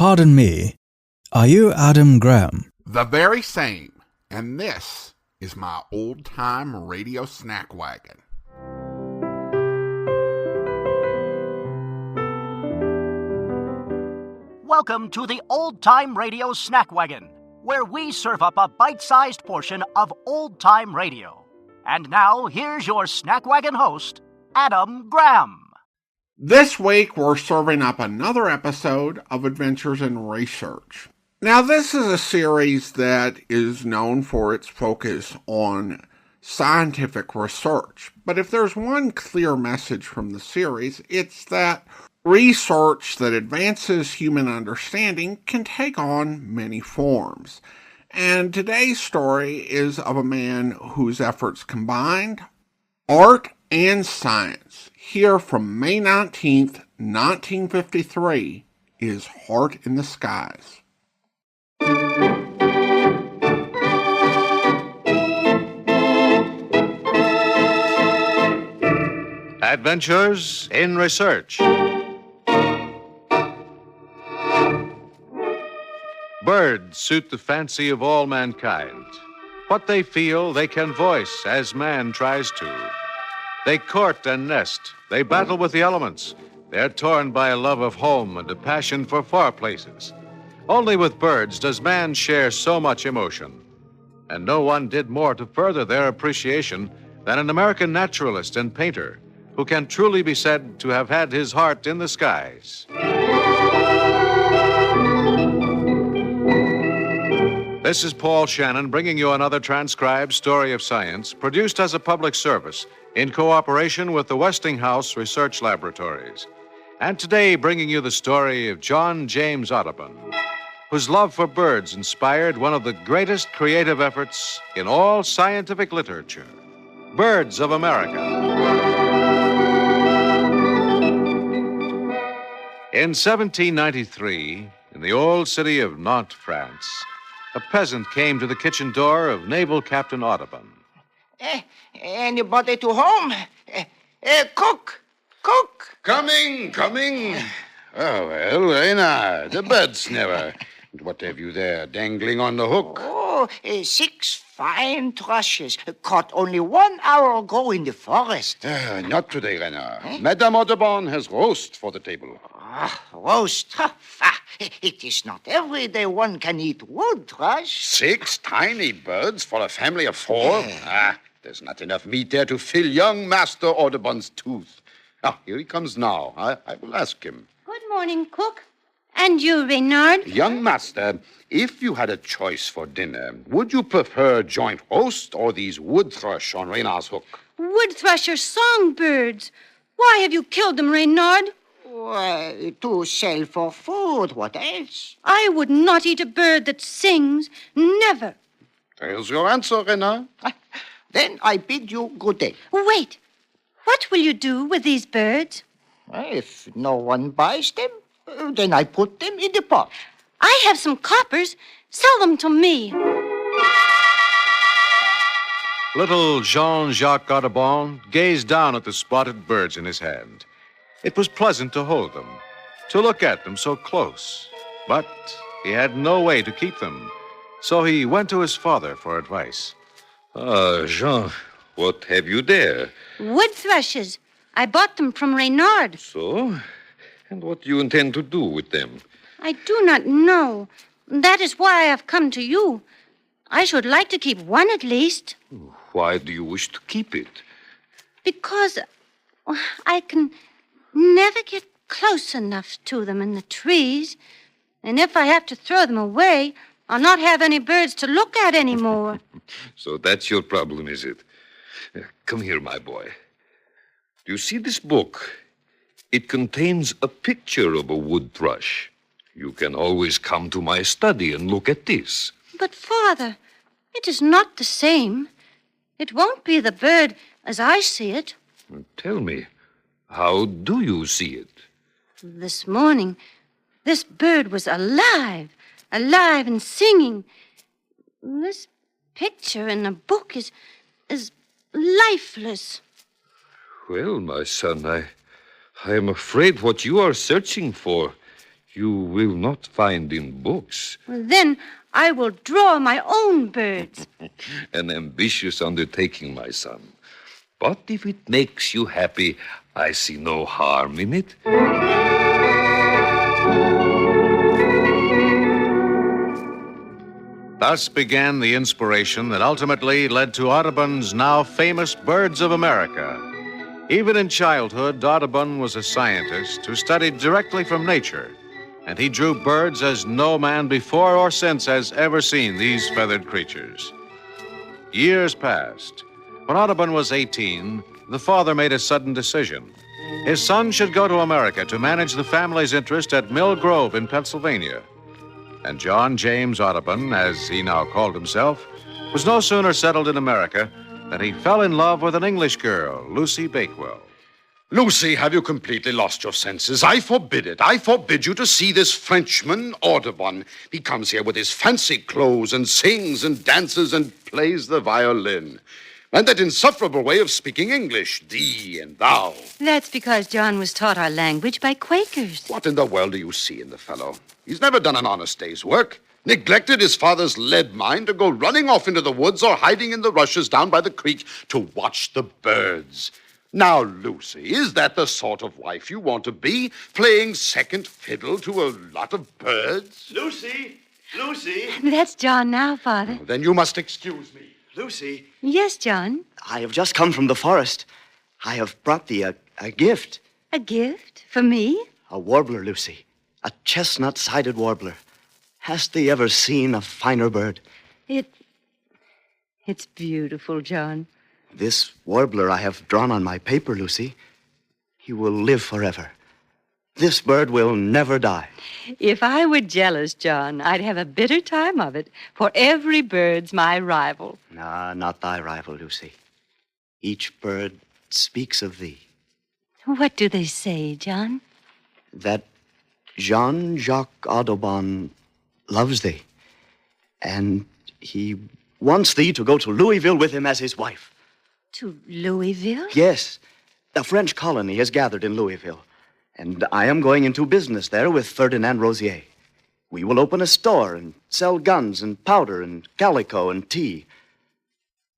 Pardon me, are you Adam Graham? The very same. And this is my old-time radio snack wagon. Welcome to the Old-Time Radio Snack Wagon, where we serve up a bite-sized portion of old-time radio. And now, here's your Snack Wagon host, Adam Graham. This week, we're serving up another episode of Adventures in Research. Now, this is a series that is known for its focus on scientific research. But if there's one clear message from the series, it's that research that advances human understanding can take on many forms. And today's story is of a man whose efforts combined art and science. Here from May 19th, 1953, is Heart in the Skies. Adventures in Research. Birds suit the fancy of all mankind. What they feel, they can voice as man tries to. They court and nest. They battle with the elements. They're torn by a love of home and a passion for far places. Only with birds does man share so much emotion. And no one did more to further their appreciation than an American naturalist and painter who can truly be said to have had his heart in the skies. This is Paul Shannon bringing you another transcribed story of science produced as a public service in cooperation with the Westinghouse Research Laboratories. And today bringing you the story of John James Audubon, whose love for birds inspired one of the greatest creative efforts in all scientific literature, Birds of America. In 1793, in the old city of Nantes, France, a peasant came to the kitchen door of Naval Captain Audubon. Anybody to home? Cook! Coming. Oh, well, Reynard, the bird sniffer. What have you there, dangling on the hook? Oh, 6 fine thrushes, caught only 1 hour ago in the forest. Not today, Reynard. Madame Audubon has roast for the table. Roast? It is not every day one can eat wood thrush. 6 tiny birds for a family of 4? There's not enough meat there to fill young Master Audubon's tooth. Here he comes now. I will ask him. Good morning, Cook. And you, Reynard? Young Master, if you had a choice for dinner, would you prefer joint roast or these wood thrush on Reynard's hook? Wood thrush are songbirds. Why have you killed them, Reynard? Well, to sell for food. What else? I would not eat a bird that sings. Never. There's your answer, Reynard. Then I bid you good day. Wait. What will you do with these birds? If no one buys them, then I put them in the pot. I have some coppers. Sell them to me. Little Jean-Jacques Audubon gazed down at the spotted birds in his hand. It was pleasant to hold them, to look at them so close. But he had no way to keep them, so he went to his father for advice. Jean, what have you there? Wood thrushes. I bought them from Reynard. So? And what do you intend to do with them? I do not know. That is why I have come to you. I should like to keep one at least. Why do you wish to keep it? Because I can never get close enough to them in the trees. And if I have to throw them away, I'll not have any birds to look at anymore. So that's your problem, is it? Come here, my boy. Do you see this book? It contains a picture of a wood thrush. You can always come to my study and look at this. But, Father, it is not the same. It won't be the bird as I see it. Tell me, how do you see it? This morning, this bird was alive and singing. This picture in the book is lifeless. Well, my son, I am afraid what you are searching for you will not find in books. Well, then I will draw my own birds. An ambitious undertaking, my son. But if it makes you happy, I see no harm in it. Thus began the inspiration that ultimately led to Audubon's now famous Birds of America. Even in childhood, Audubon was a scientist who studied directly from nature, and he drew birds as no man before or since has ever seen these feathered creatures. Years passed. When Audubon was 18, the father made a sudden decision. His son should go to America to manage the family's interest at Mill Grove in Pennsylvania. And John James Audubon, as he now called himself, was no sooner settled in America than he fell in love with an English girl, Lucy Bakewell. Lucy, have you completely lost your senses? I forbid it. I forbid you to see this Frenchman, Audubon. He comes here with his fancy clothes and sings and dances and plays the violin. And that insufferable way of speaking English, thee and thou. That's because John was taught our language by Quakers. What in the world do you see in the fellow? He's never done an honest day's work. Neglected his father's lead mine to go running off into the woods or hiding in the rushes down by the creek to watch the birds. Now, Lucy, is that the sort of wife you want to be, playing second fiddle to a lot of birds? Lucy! Lucy! That's John now, Father. Then you must excuse me. Lucy! Yes, John. I have just come from the forest. I have brought thee a gift. A gift? For me? A warbler, Lucy. A chestnut-sided warbler. Hast thee ever seen a finer bird? It's beautiful, John. This warbler I have drawn on my paper, Lucy. He will live forever. This bird will never die. If I were jealous, John, I'd have a bitter time of it, for every bird's my rival. Nah, not thy rival, Lucy. Each bird speaks of thee. What do they say, John? That Jean-Jacques Audubon loves thee, and he wants thee to go to Louisville with him as his wife. To Louisville? Yes. The French colony has gathered in Louisville, and I am going into business there with Ferdinand Rosier. We will open a store and sell guns and powder and calico and tea.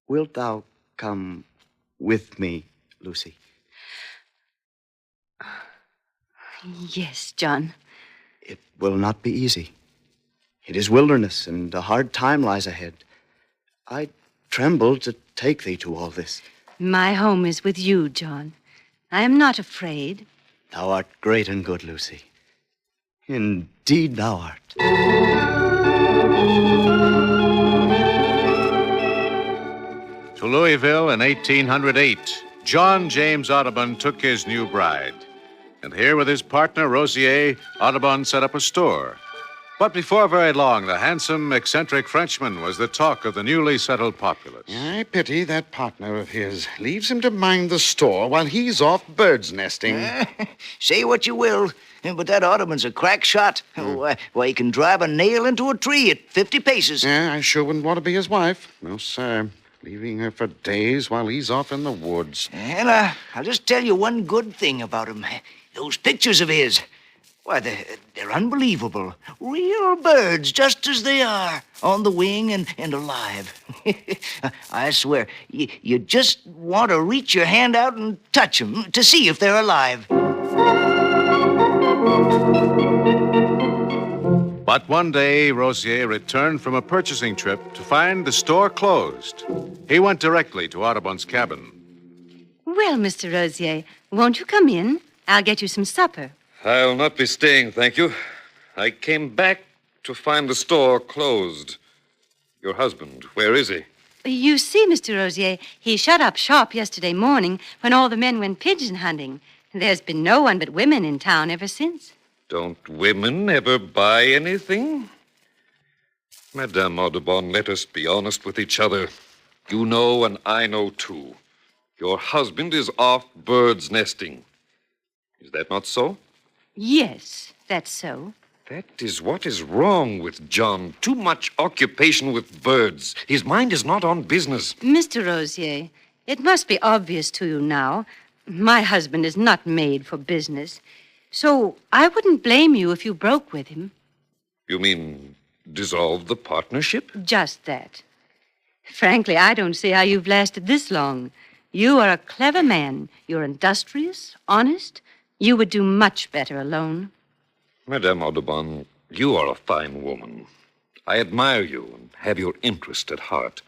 Wilt thou come with me, Lucy? Yes, John. It will not be easy. It is wilderness, and a hard time lies ahead. I tremble to take thee to all this. My home is with you, John. I am not afraid. Thou art great and good, Lucy. Indeed thou art. To Louisville in 1808, John James Audubon took his new bride. And here with his partner, Rosier, Audubon set up a store. But before very long, the handsome, eccentric Frenchman was the talk of the newly settled populace. I pity that partner of his. Leaves him to mind the store while he's off birds nesting. Say what you will, but that Audubon's a crack shot. Why, he can drive a nail into a tree at 50 paces. Yeah, I sure wouldn't want to be his wife. No, sir. Leaving her for days while he's off in the woods. And I'll just tell you one good thing about him. Those pictures of his. Why, they're unbelievable. Real birds, just as they are, on the wing and alive. I swear, you just want to reach your hand out and touch them to see if they're alive. But one day, Rosier returned from a purchasing trip to find the store closed. He went directly to Audubon's cabin. Well, Mr. Rosier, won't you come in? I'll get you some supper. I'll not be staying, thank you. I came back to find the store closed. Your husband, where is he? You see, Mr. Rosier, he shut up shop yesterday morning when all the men went pigeon hunting. There's been no one but women in town ever since. Don't women ever buy anything? Madame Audubon, let us be honest with each other. You know and I know, too. Your husband is off birds nesting. Is that not so? Yes, that's so. That is what is wrong with John. Too much occupation with birds. His mind is not on business. Mr. Rosier, it must be obvious to you now. My husband is not made for business. So I wouldn't blame you if you broke with him. You mean dissolve the partnership? Just that. Frankly, I don't see how you've lasted this long. You are a clever man. You're industrious, honest. You would do much better alone. Madame Audubon, you are a fine woman. I admire you and have your interest at heart.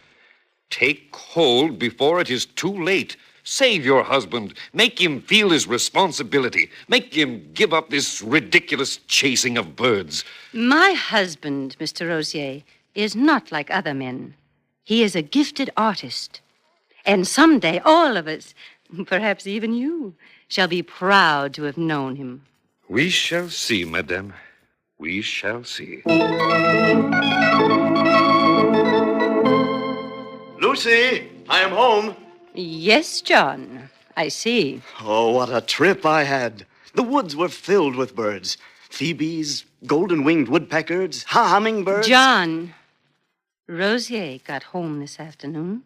Take hold before it is too late. Save your husband. Make him feel his responsibility. Make him give up this ridiculous chasing of birds. My husband, Mr. Rosier, is not like other men. He is a gifted artist. And someday all of us, perhaps even you, shall be proud to have known him. We shall see, madame. We shall see. Lucy, I am home. Yes, John, I see. Oh, what a trip I had. The woods were filled with birds. Phoebes, golden-winged woodpeckers, hummingbirds. John, Rosier got home this afternoon.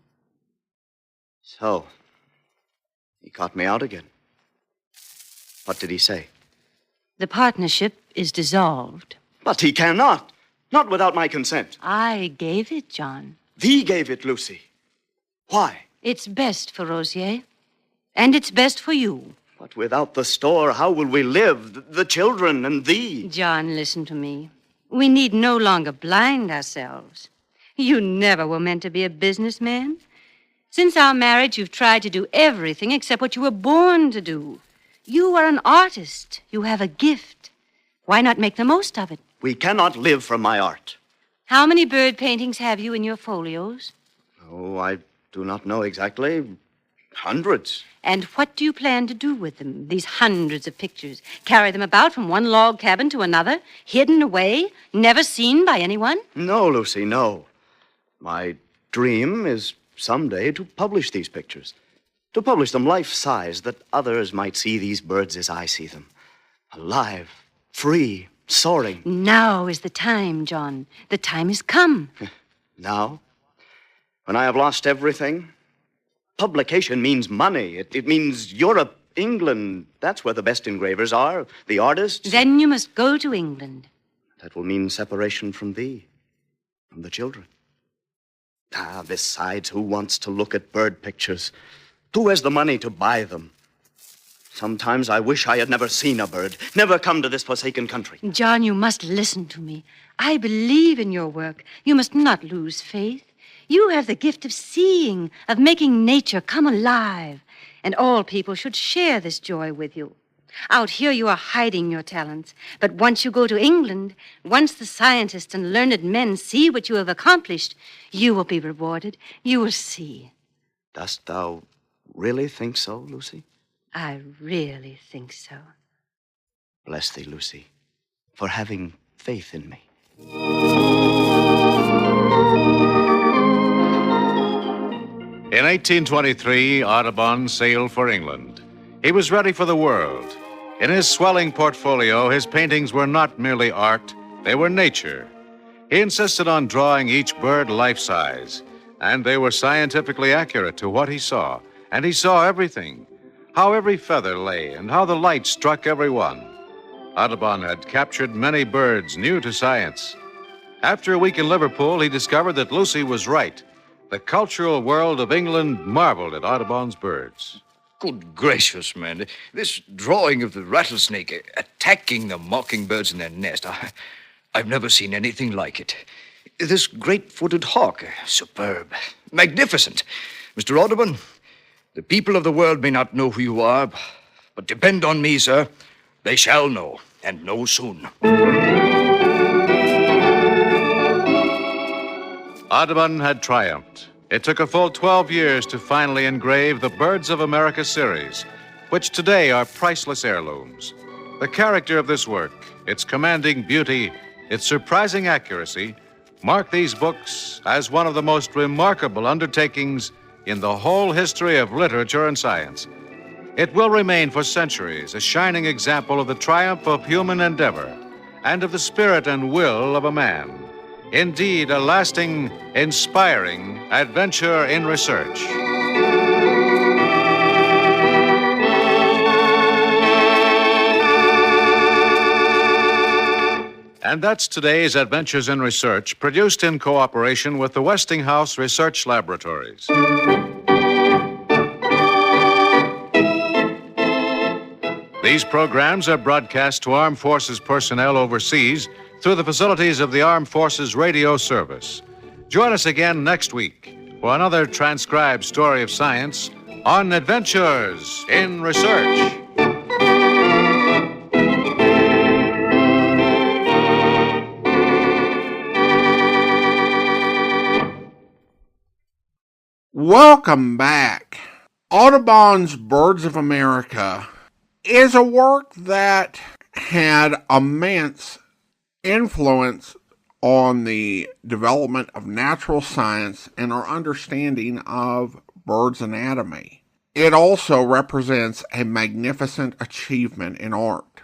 So, he caught me out again. What did he say? The partnership is dissolved. But he cannot. Not without my consent. I gave it, John. Thee gave it, Lucy. Why? It's best for Rosier. And it's best for you. But without the store, how will we live? The children and thee. John, listen to me. We need no longer blind ourselves. You never were meant to be a businessman. Since our marriage, you've tried to do everything except what you were born to do. You are an artist. You have a gift. Why not make the most of it? We cannot live from my art. How many bird paintings have you in your folios? Oh, I do not know exactly. Hundreds. And what do you plan to do with them, these hundreds of pictures? Carry them about from one log cabin to another, hidden away, never seen by anyone? No, Lucy, no. My dream is someday to publish these pictures. To publish them life-size, that others might see these birds as I see them. Alive, free, soaring. Now is the time, John. The time has come. Now? When I have lost everything? Publication means money. It means Europe, England. That's where the best engravers are, the artists. Then you must go to England. That will mean separation from thee, from the children. Besides, who wants to look at bird pictures? Who has the money to buy them? Sometimes I wish I had never seen a bird, never come to this forsaken country. John, you must listen to me. I believe in your work. You must not lose faith. You have the gift of seeing, of making nature come alive. And all people should share this joy with you. Out here you are hiding your talents. But once you go to England, once the scientists and learned men see what you have accomplished, you will be rewarded. You will see. Dost thou really think so, Lucy? I really think so. Bless thee, Lucy, for having faith in me. In 1823, Audubon sailed for England. He was ready for the world. In his swelling portfolio, his paintings were not merely art, they were nature. He insisted on drawing each bird life-size, and they were scientifically accurate to what he saw. And he saw everything, how every feather lay and how the light struck every one. Audubon had captured many birds new to science. After a week in Liverpool, he discovered that Lucy was right. The cultural world of England marveled at Audubon's birds. Good gracious, man. This drawing of the rattlesnake attacking the mockingbirds in their nest, I've never seen anything like it. This great-footed hawk, superb, magnificent. Mr. Audubon, the people of the world may not know who you are, but depend on me, sir. They shall know, and know soon. Audubon had triumphed. It took a full 12 years to finally engrave the Birds of America series, which today are priceless heirlooms. The character of this work, its commanding beauty, its surprising accuracy, mark these books as one of the most remarkable undertakings in the whole history of literature and science. It will remain for centuries a shining example of the triumph of human endeavor and of the spirit and will of a man. Indeed, a lasting, inspiring adventure in research. And that's today's Adventures in Research, produced in cooperation with the Westinghouse Research Laboratories. These programs are broadcast to Armed Forces personnel overseas through the facilities of the Armed Forces Radio Service. Join us again next week for another transcribed story of science on Adventures in Research. Welcome back. Audubon's Birds of America is a work that had immense influence on the development of natural science and our understanding of birds' anatomy. It also represents a magnificent achievement in art.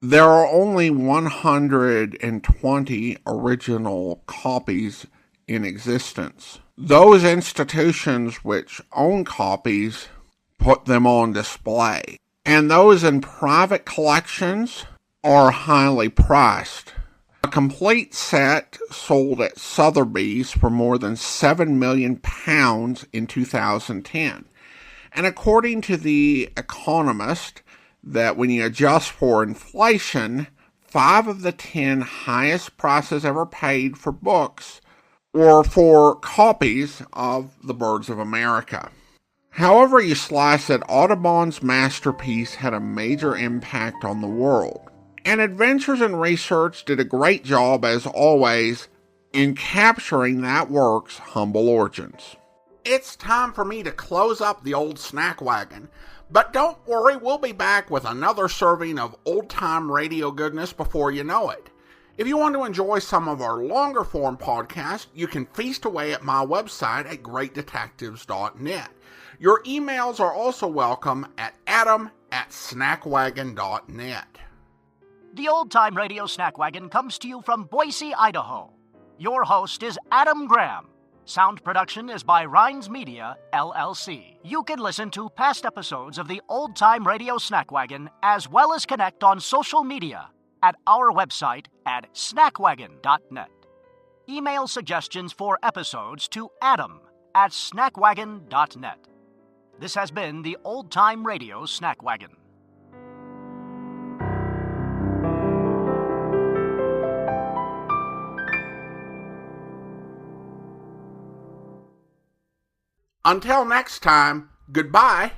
There are only 120 original copies in existence. Those institutions which own copies put them on display, and those in private collections are highly priced. A complete set sold at Sotheby's for more than £7 million in 2010. And according to The Economist, that when you adjust for inflation, 5 of the 10 highest prices ever paid for books or for copies of the Birds of America. However you slice it, Audubon's masterpiece had a major impact on the world. And Adventures in Research did a great job, as always, in capturing that work's humble origins. It's time for me to close up the old snack wagon. But don't worry, we'll be back with another serving of old-time radio goodness before you know it. If you want to enjoy some of our longer form podcasts, you can feast away at my website at greatdetectives.net. Your emails are also welcome at adam@snackwagon.net. The Old Time Radio Snack Wagon comes to you from Boise, Idaho. Your host is Adam Graham. Sound production is by Rhines Media, LLC. You can listen to past episodes of the Old Time Radio Snack Wagon as well as connect on social media at our website at snackwagon.net. Email suggestions for episodes to adam@snackwagon.net. This has been the Old Time Radio Snack Wagon. Until next time, goodbye.